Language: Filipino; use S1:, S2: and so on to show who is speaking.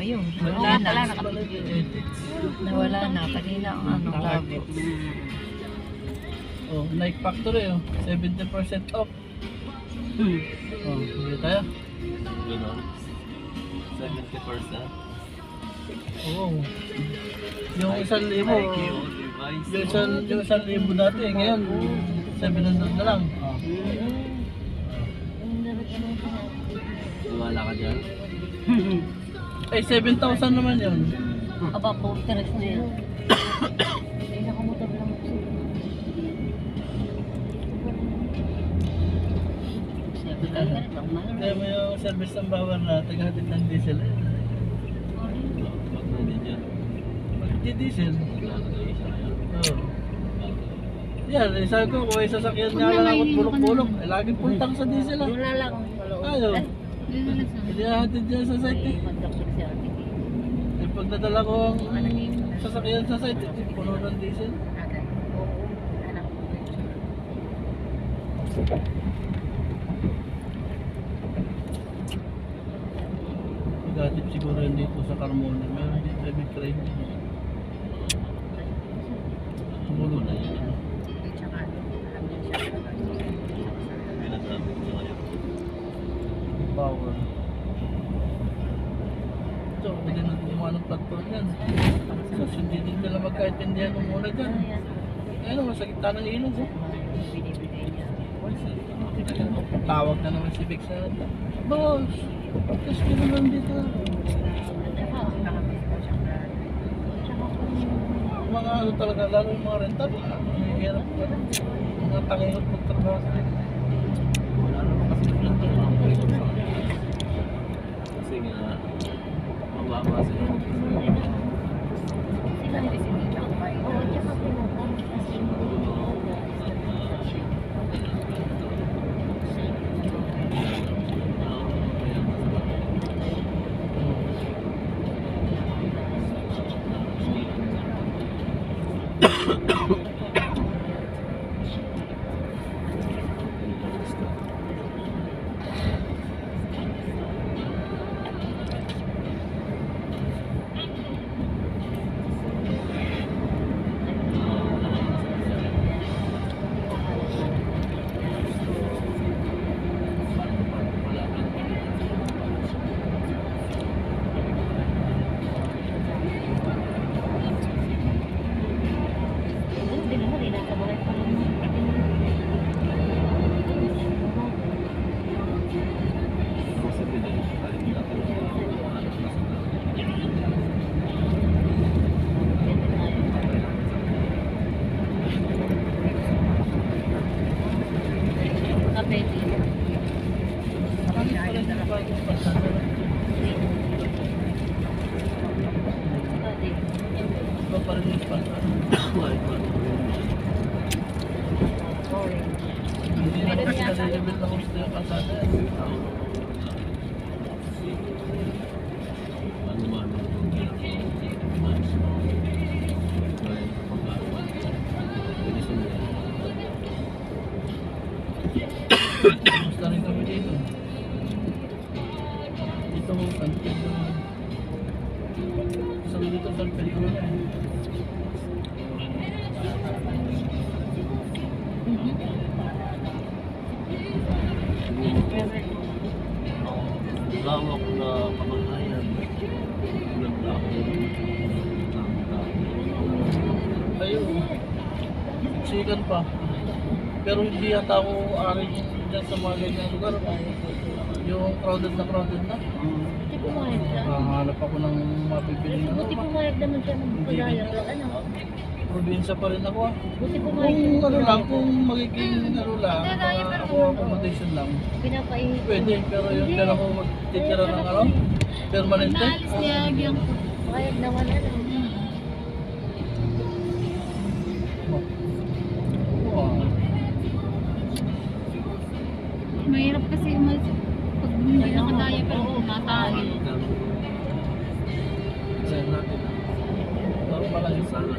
S1: Ayun,
S2: Wala
S1: wala
S2: pala,
S1: na.
S2: nakapag-edit.
S1: Nawala na. Kanina ang ano, labo.
S2: Oh, Nike Factory, oh. 70% off. Oh, hindi tayo.
S3: Gano'n. 70%.
S2: Oo. Yung 1,000,
S3: Nike, oh, Levi's.
S2: yung 1,000 dati, ngayon 700 na lang. Oh.
S3: Wala ka dyan.
S2: Eh, 7,000 naman yun.
S1: Aba po, teres na yun. Ay, nakamotor lang ako. Sabi ka rin, normal.
S2: Kaya mo yung service ng bawal na tagahatid ng diesel.
S3: Wag na din yan.
S2: Mag-diesel.
S3: Naglalagay siya ngayon.
S2: Oo. Yan, sabi ko, kung may sasakyan nga lang ako bulok-bulok, eh, laging pultang sa diesel ah.
S1: Wala lang.
S2: Ayaw. Hindi nahatid dyan sa site eh. Eh, pag nadala ko ang sasakyan sa site, eh, puno ng diesel. Negatip siguro yun dito sa Carmona. Meron dito may train. Tumulo na yun.
S3: Pinagdamit siya ngayon.
S2: Power. Ito, hindi na gumawa ng platform yan. So, hindi din nila magkaintindihan ng muna dyan. Ayun, sa gitna ng ilog. Oh. Tawag na naman si Vic sa boss, kasi ka naman dito. Mga ano talaga, lalo yung mga rental, hirap ka rin. Mga tangihot magtrabaho sa rin.
S3: Wala naman kasi naglantar ng pressure sa kanya. Kasi nga, mababa sila.
S2: Iba pa rin yung sponsor. Hindi na kasi na-level na gusto yung kalsada. Gusto rin kami dito. Dito mo, San Pedro. Gusto mo dito, San Pedro na eh.
S3: Lawak na kamatayan. Ganda ako.
S2: Ayun. Siksikan pa. Pero hindi yata ako ari dyan sa mga ganyan lugar. Yung crowded na.
S1: Buti pumayag lang.
S2: Hanap ako ng mabibili na.
S1: Buti pumayag naman siya ng pagayag lang. Ano?
S2: Probinsya pa rin ako ah.
S1: Buti pumayag
S2: Kung ano lang, kung magiging ano lang, ako accommodation lang.
S1: Pinapaihit.
S2: Pwede, pero yung dyan ako magtitira ng ano, permanente.
S1: Pumayag naman ano.
S2: Wow.
S4: Mahirap kasi pag hindi nakadaya pa rin natahil.
S2: Send natin. Ito pala yung sana.